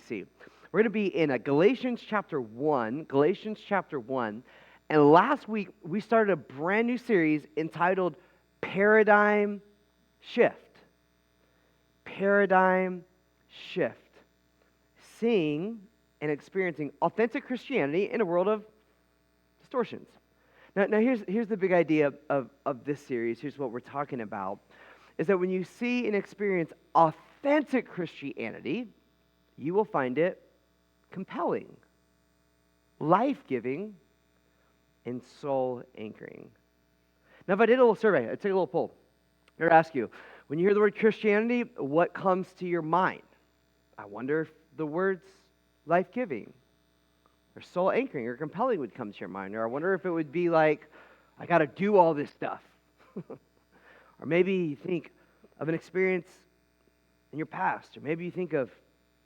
see. We're going to be in Galatians chapter 1, and last week we started a brand new series entitled Paradigm Shift. Paradigm Shift. Seeing and experiencing authentic Christianity in a world of distortions. Now here's the big idea of this series. Here's what we're talking about, is that when you see and experience authentic Christianity, you will find it compelling, life-giving, and soul-anchoring. Now, if I did a little survey, I'd take a little poll. I'd ask you, when you hear the word Christianity, what comes to your mind? I wonder if the words life-giving or soul-anchoring or compelling would come to your mind. Or I wonder if it would be like, I got to do all this stuff. Or maybe you think of an experience in your past. Or maybe you think of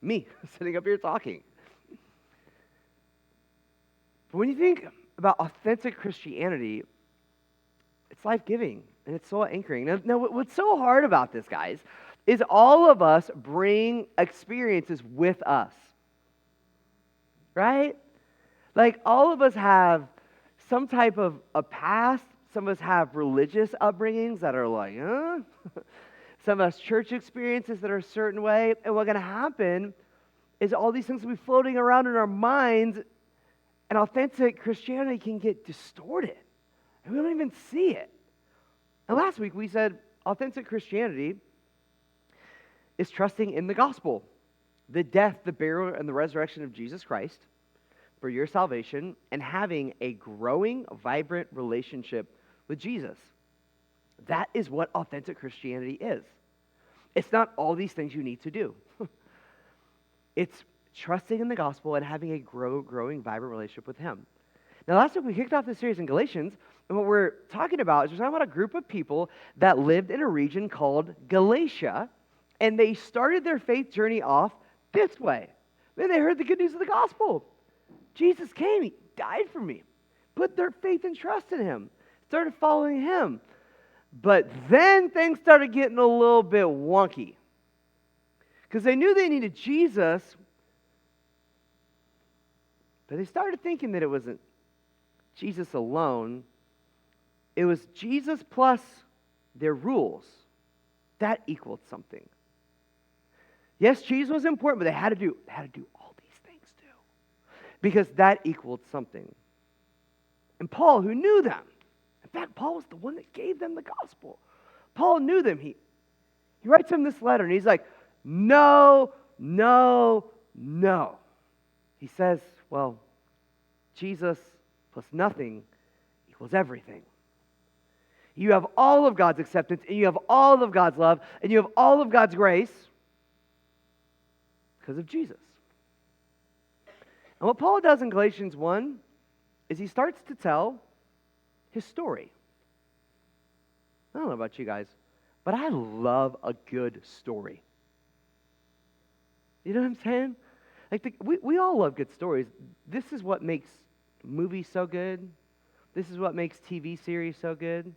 me sitting up here talking. But when you think about authentic Christianity, it's life-giving and it's soul-anchoring. Now, what's so hard about this, guys, is all of us bring experiences with us. Right? Like, all of us have some type of a past. Some of us have religious upbringings that are like, Some of us church experiences that are a certain way. And what's going to happen is all these things will be floating around in our minds, and authentic Christianity can get distorted. And we don't even see it. And last week we said authentic Christianity is trusting in the gospel, the death, the burial, and the resurrection of Jesus Christ for your salvation, and having a growing, vibrant relationship with Jesus. That is what authentic Christianity is. It's not all these things you need to do. It's trusting in the gospel and having a growing, vibrant relationship with Him. Now, last week we kicked off this series in Galatians, and what we're talking about is we're talking about a group of people that lived in a region called Galatia, and they started their faith journey off this way. Then they heard the good news of the gospel. Jesus came, He died for me. Put their faith and trust in Him. Started following Him. But then things started getting a little bit wonky. Because they knew they needed Jesus, but they started thinking that it wasn't Jesus alone. It was Jesus plus their rules. That equaled something. Yes, Jesus was important, but they had to do all these things too. Because that equaled something. And Paul, who knew them, in fact, Paul was the one that gave them the gospel. Paul knew them. He writes them this letter, and he's like, no. He says, well, Jesus plus nothing equals everything. You have all of God's acceptance, and you have all of God's love, and you have all of God's grace because of Jesus. And what Paul does in Galatians 1 is he starts to tell his story. I don't know about you guys, but I love a good story. You know what I'm saying? Like we all love good stories. This is what makes movies so good. This is what makes TV series so good.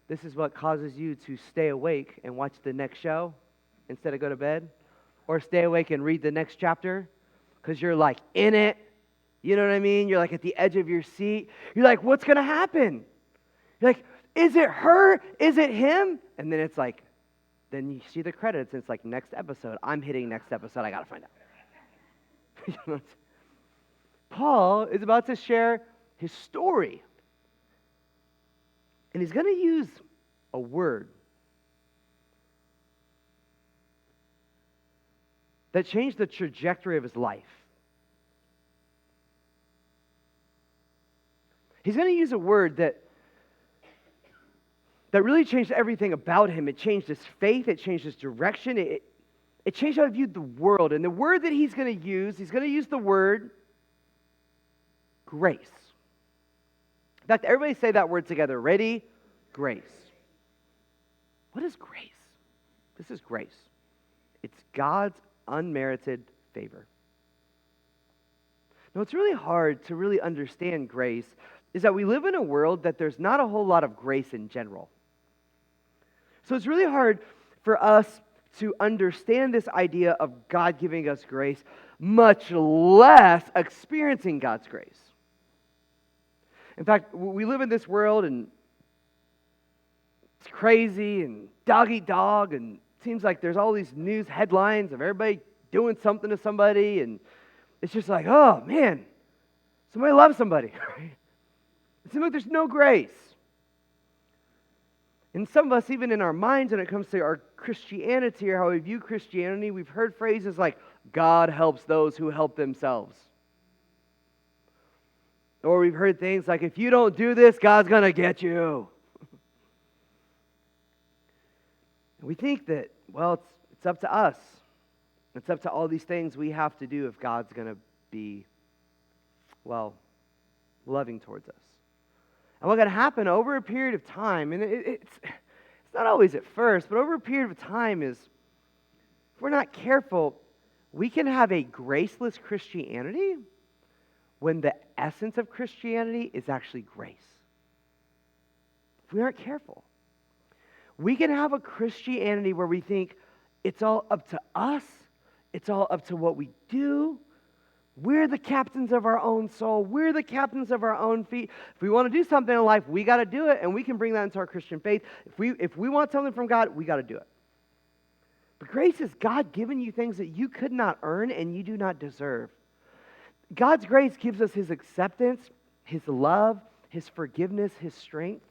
This is what causes you to stay awake and watch the next show instead of go to bed. Or stay awake and read the next chapter because you're like in it. You know what I mean? You're like at the edge of your seat. You're like, what's going to happen? You're like, is it her? Is it him? And then it's like, then you see the credits and it's like, next episode. I'm hitting next episode. I got to find out. Paul is about to share his story. And he's going to use a word that changed the trajectory of his life. He's going to use a word that really changed everything about him. It changed his faith. It changed his direction. It changed how he viewed the world. And the word that he's going to use the word grace. In fact, everybody say that word together. Ready? Grace. What is grace? This is grace. It's God's unmerited favor. Now, it's really hard to really understand grace is that we live in a world that there's not a whole lot of grace in general. So it's really hard for us to understand this idea of God giving us grace much less experiencing God's grace. In fact, we live in this world and it's crazy and dog eat dog, and it seems like there's all these news headlines of everybody doing something to somebody, and it's just like, oh man, somebody loves somebody. It seems like there's no grace. And some of us, even in our minds, when it comes to our Christianity or how we view Christianity, we've heard phrases like, God helps those who help themselves. Or we've heard things like, if you don't do this, God's going to get you. We think that, well, it's up to us. It's up to all these things we have to do if God's going to be, well, loving towards us. And what's going to happen over a period of time, and it's not always at first, but over a period of time is, if we're not careful, we can have a graceless Christianity when the essence of Christianity is actually grace. If we aren't careful. We can have a Christianity where we think it's all up to us, it's all up to what we do. We're the captains of our own soul. We're the captains of our own feet. If we want to do something in life, we got to do it, and we can bring that into our Christian faith. If we want something from God, we got to do it. But grace is God giving you things that you could not earn and you do not deserve. God's grace gives us His acceptance, His love, His forgiveness, His strength.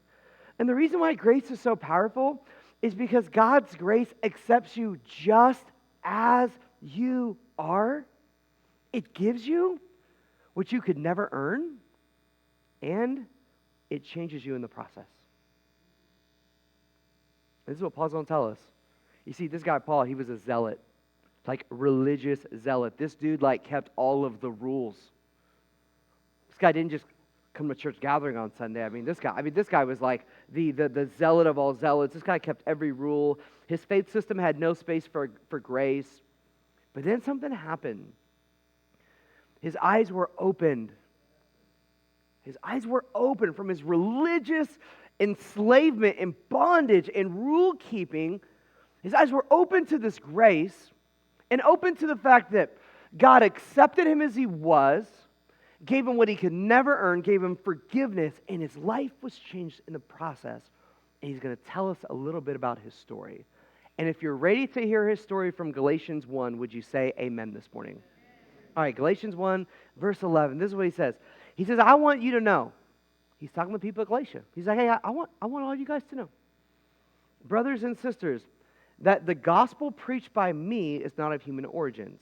And the reason why grace is so powerful is because God's grace accepts you just as you are. It gives you what you could never earn, and it changes you in the process. This is what Paul's going to tell us. You see, this guy Paul, he was a zealot, like religious zealot. This dude kept all of the rules. This guy didn't just come to church gathering on Sunday. This guy was like the zealot of all zealots. This guy kept every rule. His faith system had no space for grace. But then something happened. His eyes were opened. His eyes were opened from his religious enslavement and bondage and rule keeping. His eyes were open to this grace and open to the fact that God accepted him as he was, gave him what he could never earn, gave him forgiveness, and his life was changed in the process. And he's going to tell us a little bit about his story. And if you're ready to hear his story from Galatians 1, would you say amen this morning? All right, Galatians 1, verse 11. This is what he says. He says, I want you to know. He's talking to people at Galatia. He's like, hey, I want all you guys to know, brothers and sisters, that the gospel preached by me is not of human origins.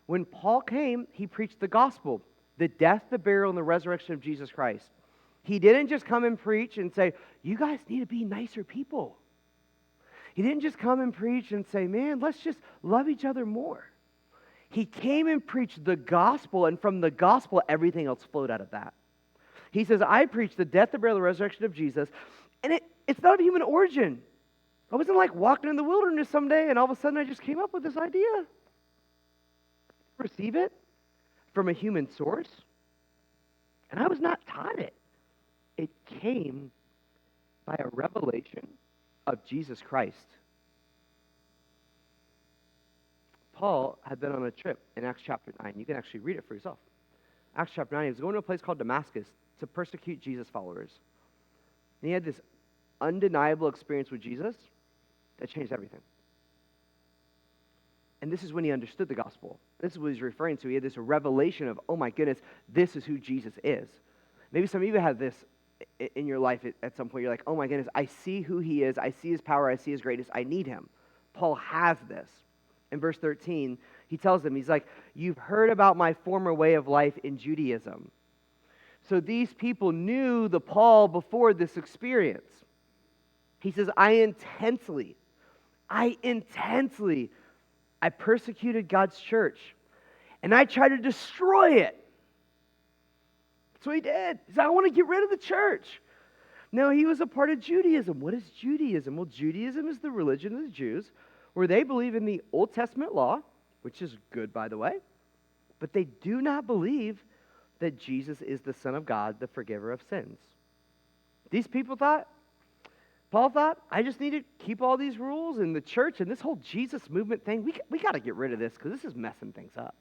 When Paul came, he preached the gospel, the death, the burial, and the resurrection of Jesus Christ. He didn't just come and preach and say, you guys need to be nicer people. He didn't just come and preach and say, man, let's just love each other more. He came and preached the gospel, and from the gospel, everything else flowed out of that. He says, I preached the death, the burial, the resurrection of Jesus, and it's not of human origin. I wasn't like walking in the wilderness someday, and all of a sudden I just came up with this idea. Receive it from a human source, and I was not taught it. It came by a revelation of Jesus Christ. Paul had been on a trip in Acts chapter 9. You can actually read it for yourself. Acts chapter 9, he was going to a place called Damascus to persecute Jesus' followers. And he had this undeniable experience with Jesus that changed everything. And this is when he understood the gospel. This is what he's referring to. He had this revelation of, oh my goodness, this is who Jesus is. Maybe some of you have this in your life at some point. You're like, oh my goodness, I see who he is. I see his power. I see his greatness. I need him. Paul has this. In verse 13, he tells them, he's like, you've heard about my former way of life in Judaism. So these people knew the Paul before this experience. He says, I persecuted God's church, and I tried to destroy it. That's what he did. He said, I want to get rid of the church. Now, he was a part of Judaism. What is Judaism? Well, Judaism is the religion of the Jews, where they believe in the Old Testament law, which is good, by the way, but they do not believe that Jesus is the Son of God, the forgiver of sins. These people thought, Paul thought, I just need to keep all these rules in the church and this whole Jesus movement thing. We got to get rid of this because this is messing things up.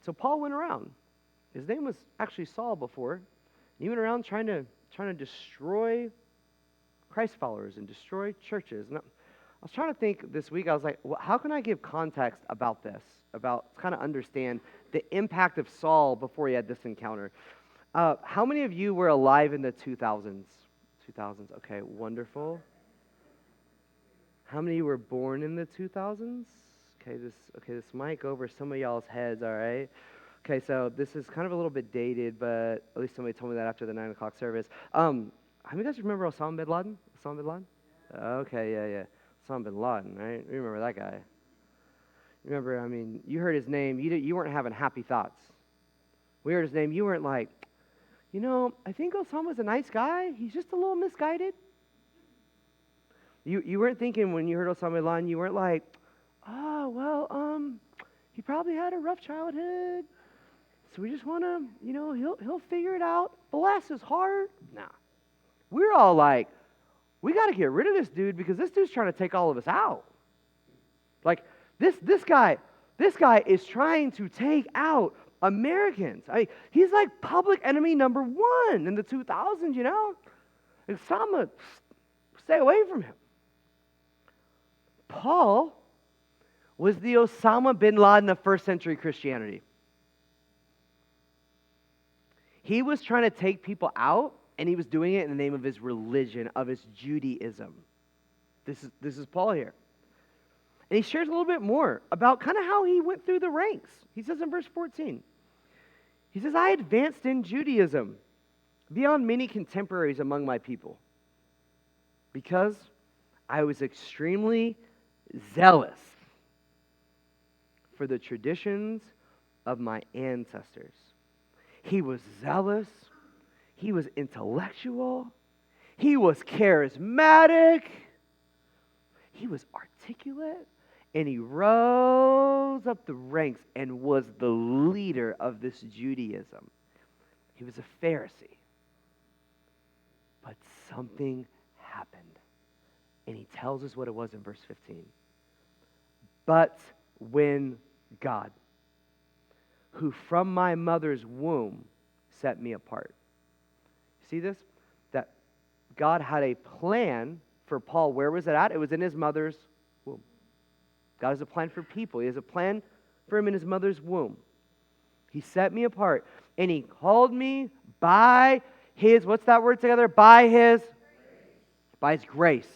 So Paul went around. His name was actually Saul before. He went around trying to destroy Christ followers and destroy churches. And I was trying to think this week, I was like, well, how can I give context about this, about kind of understand the impact of Saul before he had this encounter? How many of you were alive in the 2000s? 2000s, okay, wonderful. How many of you were born in the 2000s? Okay, this might go over some of y'all's heads, all right? Okay, so this is kind of a little bit dated, but at least somebody told me that after the 9 o'clock service. How many of you guys remember Osama bin Laden? Osama bin Laden? Okay, yeah. Osama bin Laden, right? You remember that guy. Remember, I mean, you heard his name. You weren't having happy thoughts. We heard his name. You weren't like, I think Osama's a nice guy. He's just a little misguided. You weren't thinking when you heard Osama bin Laden, you weren't like, he probably had a rough childhood. So we just want to, he'll figure it out. Bless his heart. Nah. We're all like, we got to get rid of this dude because this dude's trying to take all of us out. Like, this guy is trying to take out Americans. I mean, he's like public enemy number 1 in the 2000s, Osama, stay away from him. Paul was the Osama bin Laden of first century Christianity. He was trying to take people out, and he was doing it in the name of his religion, of his Judaism. This is Paul here. And he shares a little bit more about kind of how he went through the ranks. He says in verse 14, he says, I advanced in Judaism beyond many contemporaries among my people because I was extremely zealous for the traditions of my ancestors. He was zealous. He was intellectual. He was charismatic. He was articulate. And he rose up the ranks and was the leader of this Judaism. He was a Pharisee. But something happened. And he tells us what it was in verse 15. But when God, who from my mother's womb set me apart. See this? That God had a plan for Paul. Where was it at? It was in his mother's womb. God has a plan for people. He has a plan for him in his mother's womb. He set me apart, and he called me by his, what's that word together? By his grace.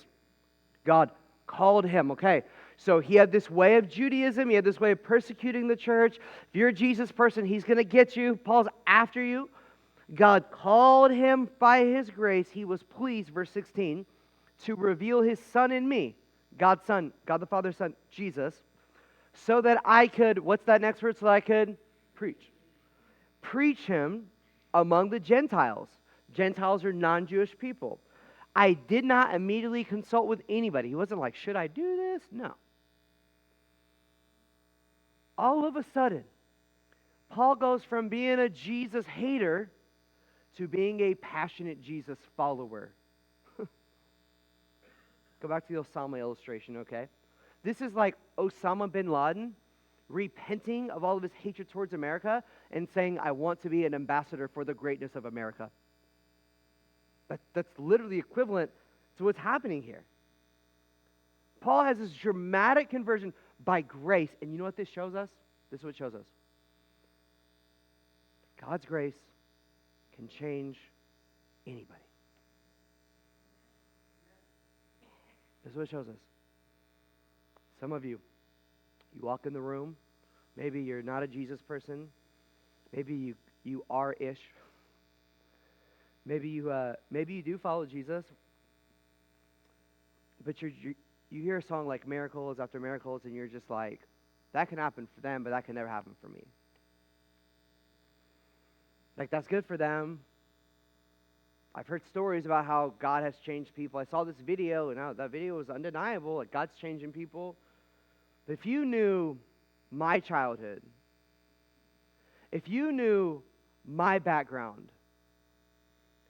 God called him, okay? So he had this way of Judaism. He had this way of persecuting the church. If you're a Jesus person, he's going to get you. Paul's after you. God called him by his grace. He was pleased, verse 16, to reveal his Son in me, God's Son, God the Father's Son, Jesus, so that I could, what's that next word? So that I could preach him among the Gentiles. Gentiles are non-Jewish people. I did not immediately consult with anybody. He wasn't like, should I do this? No. All of a sudden, Paul goes from being a Jesus hater to being a passionate Jesus follower. Go back to the Osama illustration, okay? This is like Osama bin Laden repenting of all of his hatred towards America and saying, I want to be an ambassador for the greatness of America. That's literally equivalent to what's happening here. Paul has this dramatic conversion by grace. And you know what this shows us? This is what it shows us. God's grace can change anybody. This is what it shows us. Some of you walk in the room. Maybe you're not a Jesus person. Maybe you are-ish. Maybe you do follow Jesus, but you hear a song like Miracles After Miracles, and you're just like, that can happen for them, but that can never happen for me. Like, that's good for them. I've heard stories about how God has changed people. I saw this video, and that video was undeniable. Like, God's changing people. But if you knew my childhood, if you knew my background,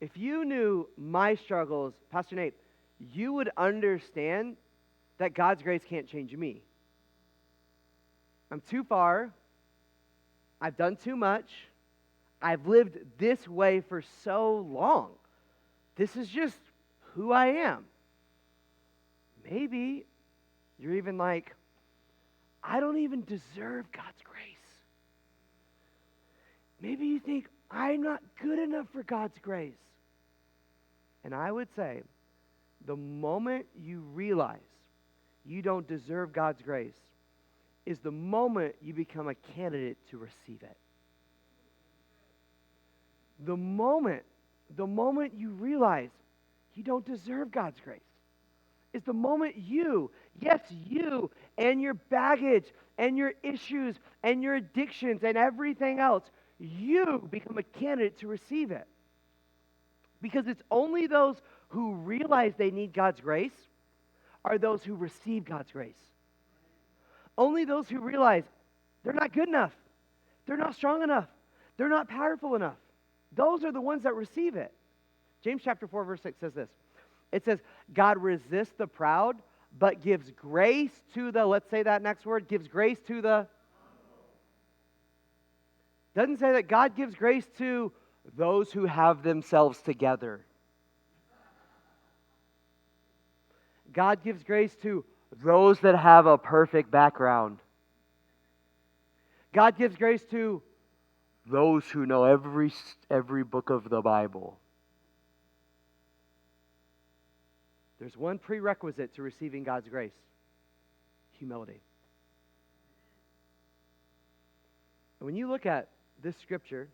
if you knew my struggles, Pastor Nate, you would understand that God's grace can't change me. I'm too far. I've done too much. I've lived this way for so long. This is just who I am. Maybe you're even like, I don't even deserve God's grace. Maybe you think, I'm not good enough for God's grace. And I would say, the moment you realize you don't deserve God's grace is the moment you become a candidate to receive it. The moment you realize you don't deserve God's grace is the moment you and your baggage and your issues and your addictions and everything else, you become a candidate to receive it. Because it's only those who realize they need God's grace are those who receive God's grace. Only those who realize they're not good enough, they're not strong enough, they're not powerful enough, those are the ones that receive it. James chapter 4, verse 6 says this. It says, God resists the proud, but gives grace to the, let's say that next word, gives grace to the. Doesn't say that God gives grace to those who have themselves together. God gives grace to those that have a perfect background. God gives grace to those who know every book of the Bible. There's one prerequisite to receiving God's grace: humility. And when you look at this scripture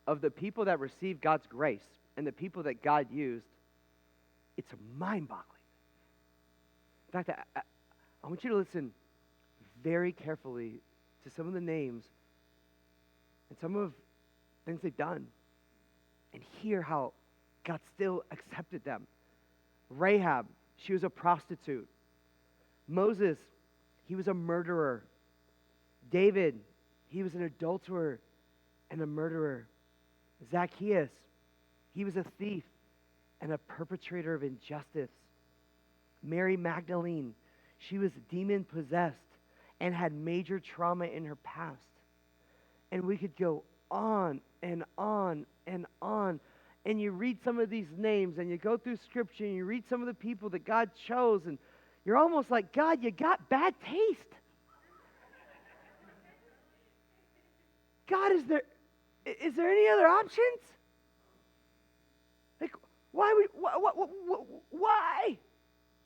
of the people that received God's grace and the people that God used, it's mind-boggling. In fact, I want you to listen very carefully to some of the names and some of the things they've done and hear how God still accepted them. Rahab, she was a prostitute. Moses, he was a murderer. David, he was an adulterer and a murderer. Zacchaeus, he was a thief and a perpetrator of injustice. Mary Magdalene, she was demon-possessed and had major trauma in her past. And we could go on and on and on. And you read some of these names and you go through Scripture and you read some of the people that God chose, and you're almost like, God, you got bad taste. God, is there any other options? Like, why? Why?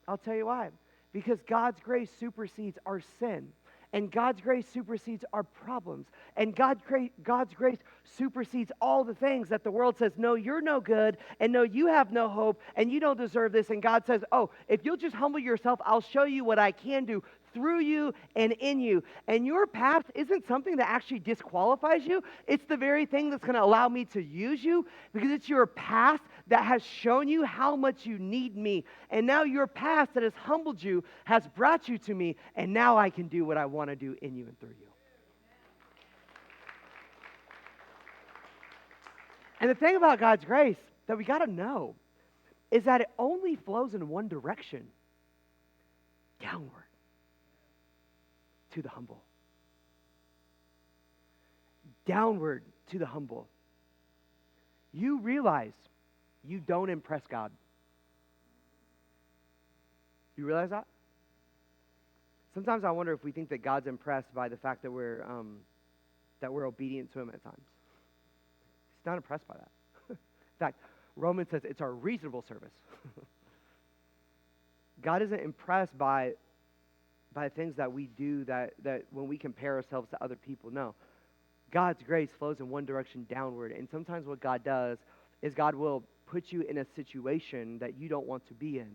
I'll tell you why. Because God's grace supersedes our sin. And God's grace supersedes our problems. And God's grace supersedes all the things that the world says, no, you're no good, and no, you have no hope, and you don't deserve this. And God says, oh, if you'll just humble yourself, I'll show you what I can do through you and in you. And your past isn't something that actually disqualifies you. It's the very thing that's going to allow me to use you, because it's your past that has shown you how much you need me. And now your past that has humbled you has brought you to me, and now I can do what I want to do in you and through you. And the thing about God's grace that we got to know is that it only flows in one direction: downward to the humble. Downward to the humble. You realize you don't impress God. You realize that? Sometimes I wonder if we think that God's impressed by the fact that we're obedient to Him at times. He's not impressed by that. In fact, Romans says it's our reasonable service. God isn't impressed by things that we do that when we compare ourselves to other people. No. God's grace flows in one direction, downward. And sometimes what God does is God will put you in a situation that you don't want to be in,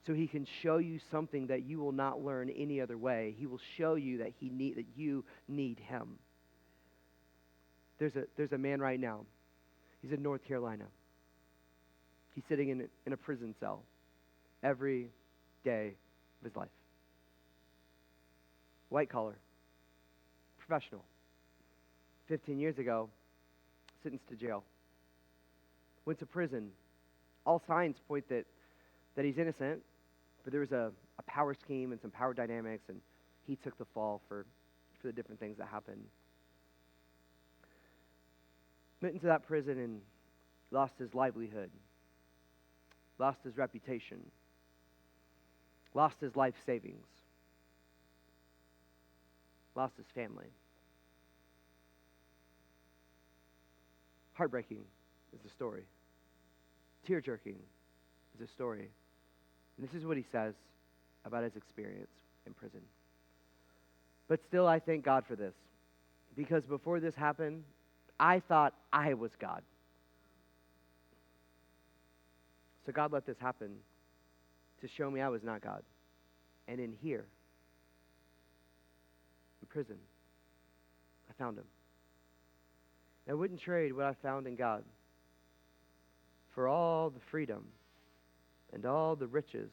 so He can show you something that you will not learn any other way. He will show you that you need Him. There's a man right now. He's in North Carolina. He's sitting in a prison cell every day of his life. White collar, professional. 15 years ago, sentenced to jail. Went to prison. All signs point that he's innocent, but there was a power scheme and some power dynamics, and he took the fall for the different things that happened. Went into that prison and lost his livelihood, lost his reputation, lost his life savings, lost his family. Heartbreaking is the story. Tear-jerking is the story. And this is what he says about his experience in prison. But still, I thank God for this, because before this happened, I thought I was God. So God let this happen to show me I was not God. And in here, in prison, I found him. I wouldn't trade what I found in God for all the freedom and all the riches,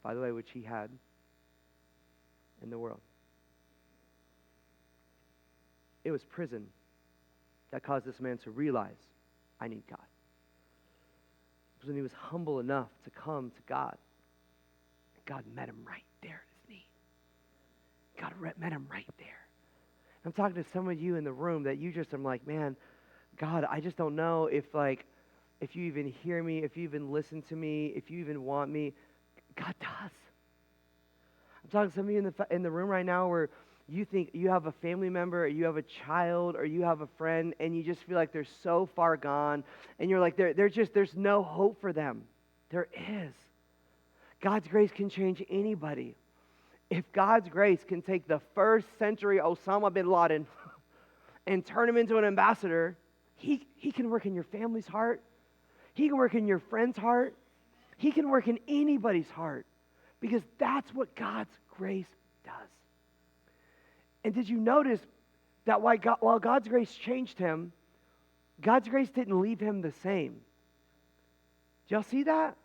by the way, which he had in the world. It was prison that caused this man to realize, I need God. It was when he was humble enough to come to God. God met him right there at his knee. God met him right there. I'm talking to some of you in the room that you just, I'm like, man, God, I just don't know if you even hear me, if you even listen to me, if you even want me. God does. I'm talking to some of you in the room right now where you think you have a family member, or you have a child, or you have a friend, and you just feel like they're so far gone, and you're like, there's no hope for them. There is. God's grace can change anybody. If God's grace can take the first century Osama bin Laden and turn him into an ambassador, he can work in your family's heart. He can work in your friend's heart. He can work in anybody's heart, because that's what God's grace does. And did you notice that while God's grace changed him, God's grace didn't leave him the same? Did y'all see that?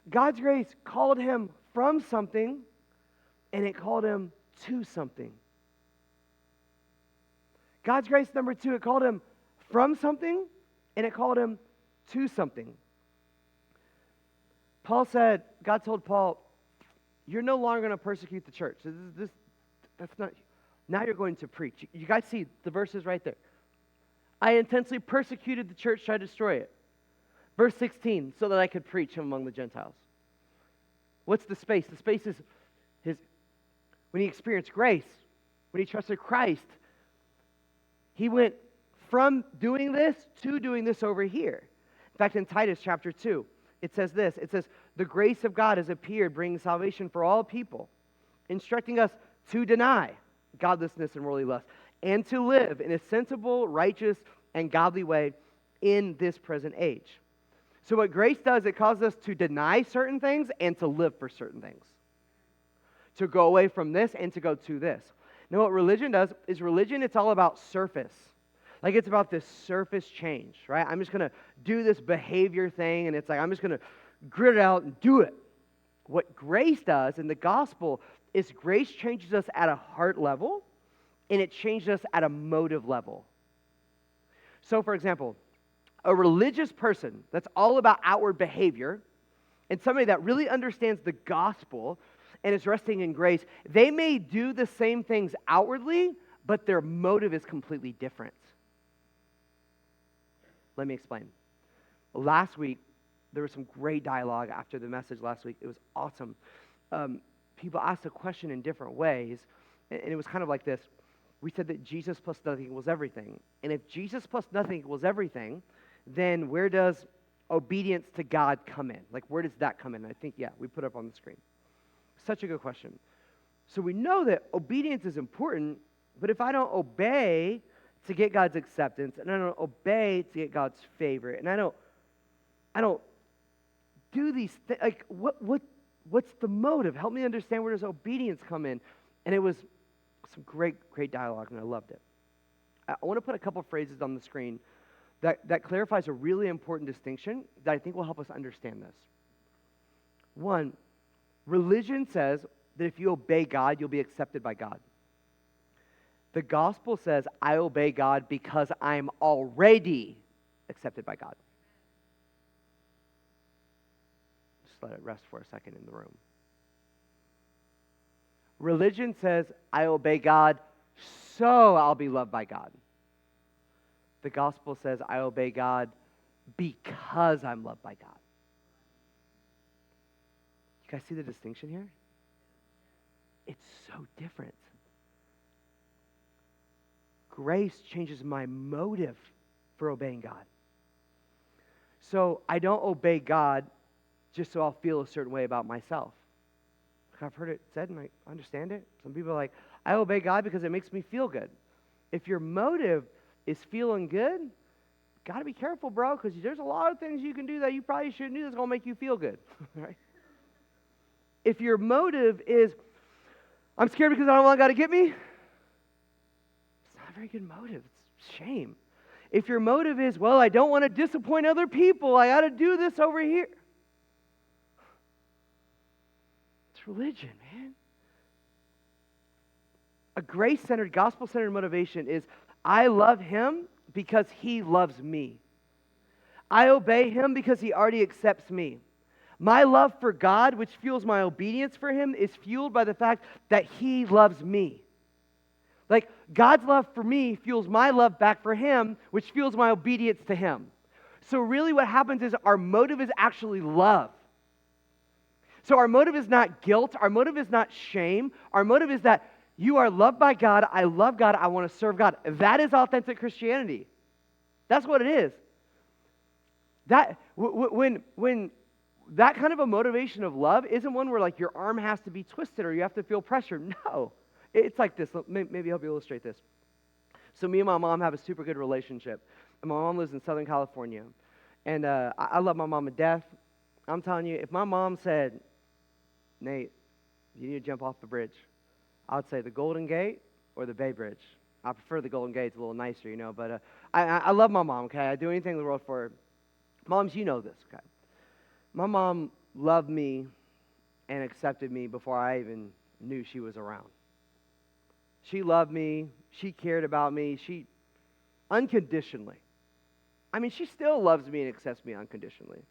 God's grace called him from something, and it called him to something. God's grace, number two, it called him from something, and it called him to something. God told Paul, you're no longer going to persecute the church. That's not, now you're going to preach. You guys see the verses right there. I intensely persecuted the church, tried to destroy it. Verse 16, so that I could preach him among the Gentiles. What's the space? The space is when he experienced grace, when he trusted Christ, he went from doing this to doing this over here. In fact, in Titus chapter 2, it says this. It says, the grace of God has appeared, bringing salvation for all people, instructing us to deny godlessness and worldly lust, and to live in a sensible, righteous, and godly way in this present age. So what grace does, it causes us to deny certain things and to live for certain things. To go away from this and to go to this. Now what religion does is it's all about surface. Like it's about this surface change, right? I'm just going to do this behavior thing, and it's like I'm just going to grit it out and do it. What grace does in the gospel is grace changes us at a heart level, and it changes us at a motive level. So for example, a religious person that's all about outward behavior, and somebody that really understands the gospel and is resting in grace, they may do the same things outwardly, but their motive is completely different. Let me explain. Last week, there was some great dialogue after the message last week. It was awesome. People asked a question in different ways, and it was kind of like this. We said that Jesus plus nothing equals everything. And if Jesus plus nothing equals everything, then where does obedience to God come in? Like, where does that come in? I think, we put it up on the screen. Such a good question. So we know that obedience is important, but if I don't obey to get God's acceptance, and I don't obey to get God's favor, and I don't do these things, like what's the motive? Help me understand, where does obedience come in? And it was some great dialogue, and I loved it. I want to put a couple phrases on the screen that clarifies a really important distinction that I think will help us understand this. One, religion says that if you obey God, you'll be accepted by God. The gospel says, I obey God because I'm already accepted by God. Just let it rest for a second in the room. Religion says, I obey God so I'll be loved by God. The gospel says, I obey God because I'm loved by God. You guys see the distinction here? It's so different. Grace changes my motive for obeying God. So I don't obey God just so I'll feel a certain way about myself. I've heard it said and I understand it. Some people are like, I obey God because it makes me feel good. If your motive is feeling good, got to be careful, bro, because there's a lot of things you can do that you probably shouldn't do that's going to make you feel good. Right? If your motive is, I'm scared because I don't want God to get me, it's not a very good motive. It's shame. If your motive is, well, I don't want to disappoint other people, I got to do this over here. It's religion, man. A grace-centered, gospel-centered motivation is, I love him because he loves me. I obey him because he already accepts me. My love for God, which fuels my obedience for him, is fueled by the fact that he loves me. Like, God's love for me fuels my love back for him, which fuels my obedience to him. So really what happens is our motive is actually love. So our motive is not guilt. Our motive is not shame. Our motive is that you are loved by God. I love God. I want to serve God. That is authentic Christianity. That's what it is. That when that kind of a motivation of love isn't one where like your arm has to be twisted or you have to feel pressure. No. It's like this. Maybe help you illustrate this. So me and my mom have a super good relationship. And my mom lives in Southern California. And I love my mom to death. I'm telling you, if my mom said, Nate, you need to jump off the bridge, I would say the Golden Gate or the Bay Bridge. I prefer the Golden Gate. It's a little nicer, you know. But I love my mom, okay? I do anything in the world for her. Moms, you know this, okay? My mom loved me and accepted me before I even knew she was around. She loved me. She cared about me. She unconditionally. I mean, she still loves me and accepts me unconditionally.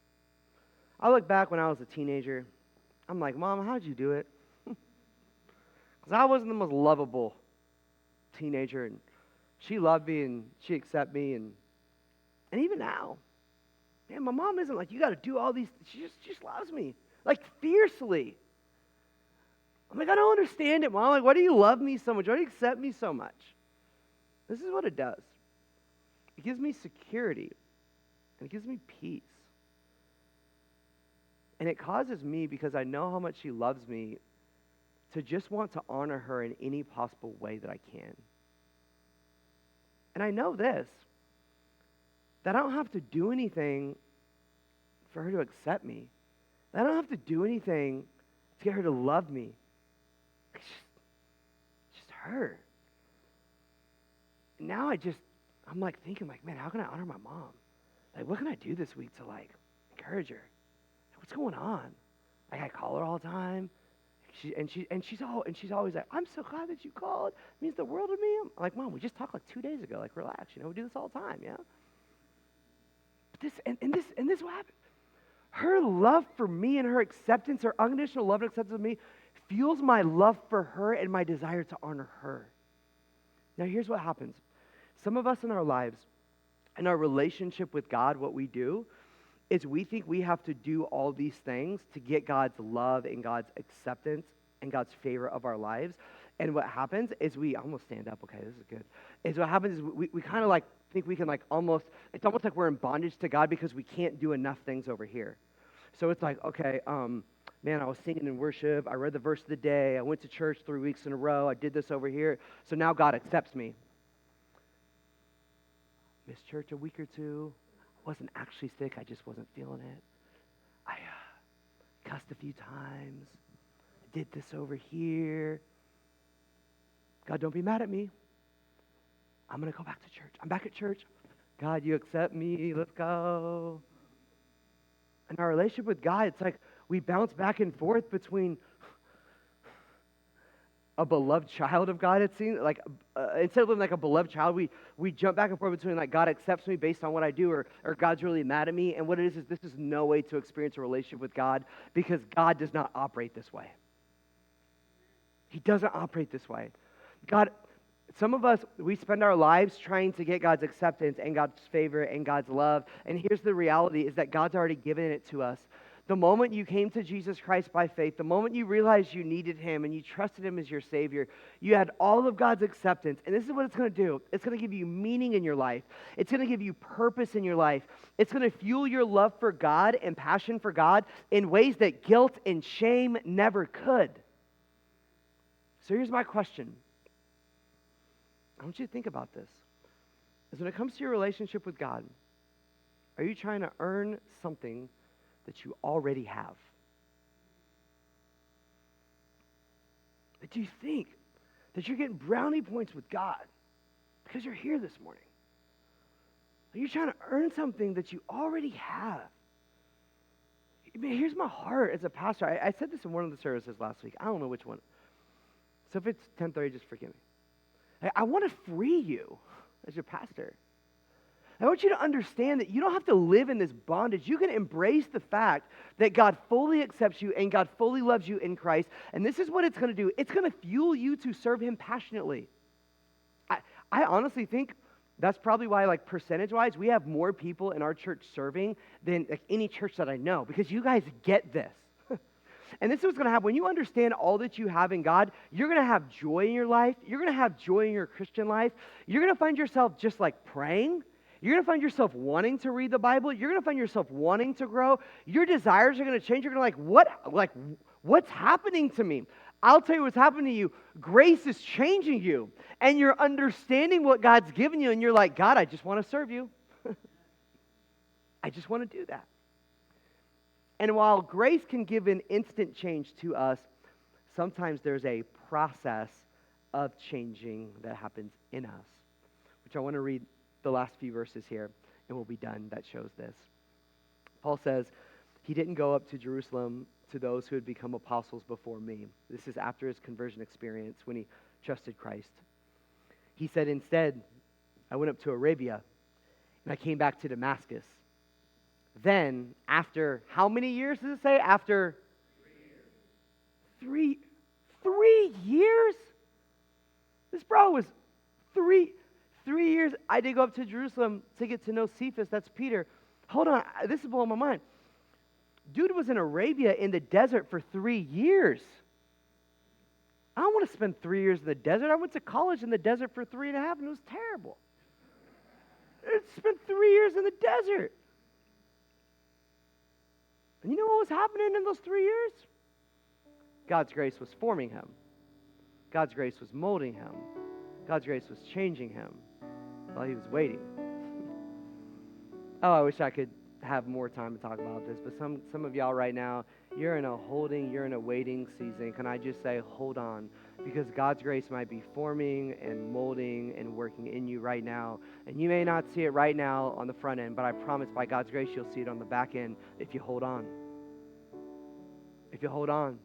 I look back when I was a teenager. I'm like, Mom, how'd you do it? Because I wasn't the most lovable teenager, and she loved me and she accepted me, and even now, man, my mom isn't like, you got to do all these. She just loves me, like fiercely. I'm like, I don't understand it, Mom. Like, why do you love me so much? Why do you accept me so much? This is what it does. It gives me security, and it gives me peace. And it causes me, because I know how much she loves me, to just want to honor her in any possible way that I can. And I know this, that I don't have to do anything for her to accept me. I don't have to do anything to get her to love me. It's just her. And now I'm like thinking like, man, how can I honor my mom? Like, what can I do this week to like encourage her? What's going on? Like, I call her all the time. She's always like, I'm so glad that you called. It means the world to me. I'm like, Mom, we just talked like 2 days ago. Like, relax. You know, we do this all the time. Yeah. But this what happened. Her love for me and her acceptance, her unconditional love and acceptance of me, fuels my love for her and my desire to honor her. Now, here's what happens. Some of us in our lives, in our relationship with God, what we do is we think we have to do all these things to get God's love and God's acceptance and God's favor of our lives. And what happens is we almost stand up. Okay, this is good. Is what happens is we kind of like think we can like almost, it's almost like we're in bondage to God because we can't do enough things over here. So it's like, okay, man, I was singing in worship. I read the verse of the day. I went to church 3 weeks in a row. I did this over here. So now God accepts me. Missed church a week or two. Wasn't actually sick. I just wasn't feeling it. I cussed a few times. I did this over here. God, don't be mad at me. I'm going to go back to church. I'm back at church. God, you accept me. Let's go. In our relationship with God, it's like we bounce back and forth between a beloved child of God, it seems. Like, instead of living like a beloved child, we jump back and forth between like God accepts me based on what I do or God's really mad at me. And what it is this is no way to experience a relationship with God because God does not operate this way. He doesn't operate this way. God, Some of us, we spend our lives trying to get God's acceptance and God's favor and God's love. And here's the reality is that God's already given it to us. The moment you came to Jesus Christ by faith, the moment you realized you needed him and you trusted him as your Savior, you had all of God's acceptance. And this is what it's going to do. It's going to give you meaning in your life. It's going to give you purpose in your life. It's going to fuel your love for God and passion for God in ways that guilt and shame never could. So here's my question. I want you to think about this. Is when it comes to your relationship with God, are you trying to earn something that you already have? Do you think that you're getting brownie points with God because you're here this morning? Are you trying to earn something that you already have? I mean, here's my heart as a pastor. I said this in one of the services last week. I don't know which one. So if it's 10:30, just forgive me. I want to free you as your pastor. I want you to understand that you don't have to live in this bondage. You can embrace the fact that God fully accepts you and God fully loves you in Christ. And this is what it's going to do. It's going to fuel you to serve him passionately. I honestly think that's probably why, like, percentage-wise, we have more people in our church serving than like any church that I know, because you guys get this. And this is what's going to happen. When you understand all that you have in God, you're going to have joy in your life. You're going to have joy in your Christian life. You're going to find yourself just like praying. You're going to find yourself wanting to read the Bible. You're going to find yourself wanting to grow. Your desires are going to change. You're going to what's happening to me? I'll tell you what's happening to you. Grace is changing you. And you're understanding what God's given you. And you're like, God, I just want to serve you. I just want to do that. And while grace can give an instant change to us, sometimes there's a process of changing that happens in us, which I want to read the last few verses here, and we'll be done. That shows this. Paul says, he didn't go up to Jerusalem to those who had become apostles before me. This is after his conversion experience when he trusted Christ. He said, instead, I went up to Arabia, and I came back to Damascus. Then, after how many years does it say? After 3 years. Three years? This bro was three years. I did go up to Jerusalem to get to know Cephas. That's Peter. Hold on. This is blowing my mind. Dude was in Arabia in the desert for 3 years. I don't want to spend 3 years in the desert. I went to college in the desert for 3.5, and it was terrible. I spent 3 years in the desert. And you know what was happening in those 3 years? God's grace was forming him. God's grace was molding him. God's grace was changing him while he was waiting. Oh, I wish I could have more time to talk about this, but some of y'all right now, you're in a waiting season. Can I just say, hold on, because God's grace might be forming and molding and working in you right now, and you may not see it right now on the front end, but I promise by God's grace you'll see it on the back end if you hold on. If you hold on.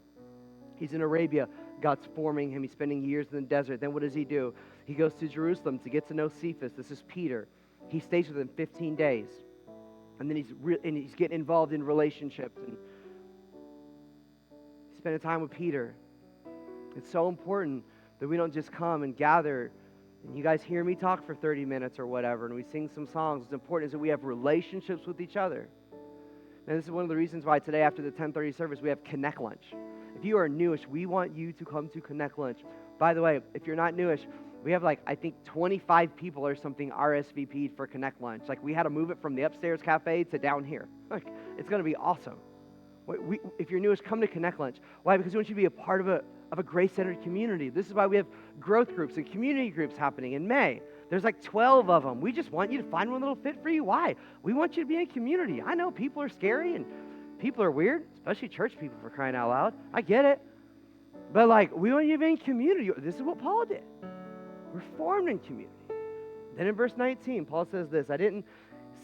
He's in Arabia. God's forming him. He's spending years in the desert. Then what does he do? He goes to Jerusalem to get to know Cephas. This is Peter. He stays with him 15 days. And then he's getting involved in relationships and spending time with Peter. It's so important that we don't just come and gather and you guys hear me talk for 30 minutes or whatever and we sing some songs. What's important is that we have relationships with each other. And this is one of the reasons why today after the 10:30 service we have Connect Lunch. If you are newish, we want you to come to Connect Lunch. By the way, if you're not newish, we have I think 25 people or something RSVP'd for Connect Lunch. We had to move it from the upstairs cafe to down here. It's going to be awesome. If you're newish, come to Connect Lunch. Why? Because we want you to be a part of a grace-centered community. This is why we have growth groups and community groups happening in May. There's 12 of them. We just want you to find one that'll fit for you. Why? We want you to be in community. I know people are scary and people are weird, especially church people, for crying out loud. I get it. But we want you to be in community. This is what Paul did. We're formed in community. Then in verse 19, Paul says this, I didn't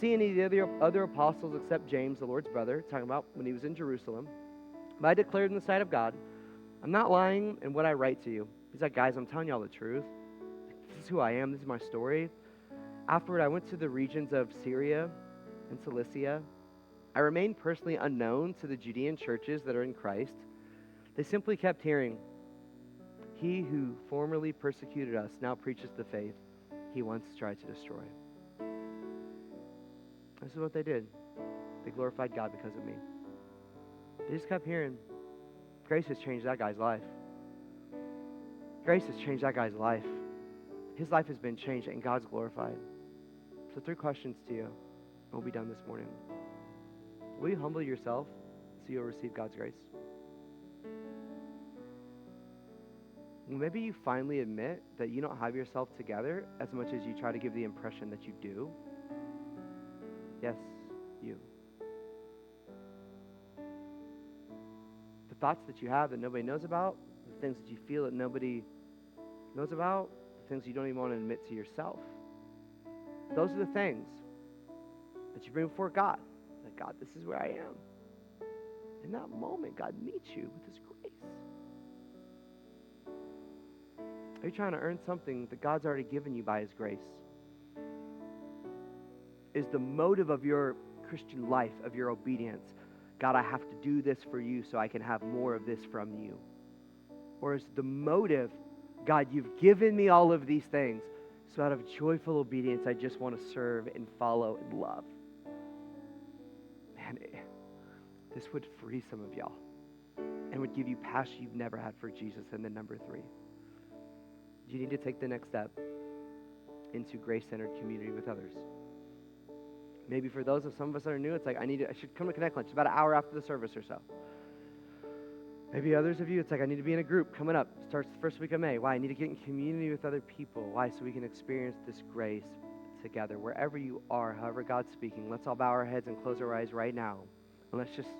see any of the other apostles except James, the Lord's brother, talking about when he was in Jerusalem. But I declared in the sight of God, I'm not lying in what I write to you. He's like, guys, I'm telling y'all the truth. This is who I am. This is my story. Afterward, I went to the regions of Syria and Cilicia. I remained personally unknown to the Judean churches that are in Christ. They simply kept hearing, He who formerly persecuted us now preaches the faith he once tried to destroy. This is what they did. They glorified God because of me. They just kept hearing, grace has changed that guy's life. Grace has changed that guy's life. His life has been changed and God's glorified. So 3 questions to you, and we'll be done this morning. Will you humble yourself so you'll receive God's grace? Maybe you finally admit that you don't have yourself together as much as you try to give the impression that you do. Yes, you. The thoughts that you have that nobody knows about, the things that you feel that nobody knows about, the things you don't even want to admit to yourself. Those are the things that you bring before God. Like, God, this is where I am. In that moment, God meets you with His grace. Are you trying to earn something that God's already given you by His grace? Is the motive of your Christian life, of your obedience, God, I have to do this for you so I can have more of this from you? Or is the motive, God, you've given me all of these things, so out of joyful obedience, I just want to serve and follow and love? Man, this would free some of y'all and would give you passion you've never had for Jesus. And then number 3, you need to take the next step into grace-centered community with others. Maybe for those of some of us that are new, it's like, I should come to Connect Lunch about an hour after the service or so. Maybe others of you, it's like, I need to be in a group coming up. Starts the first week of May. Why? I need to get in community with other people. Why? So we can experience this grace together. Wherever you are, however God's speaking, let's all bow our heads and close our eyes right now. And let's just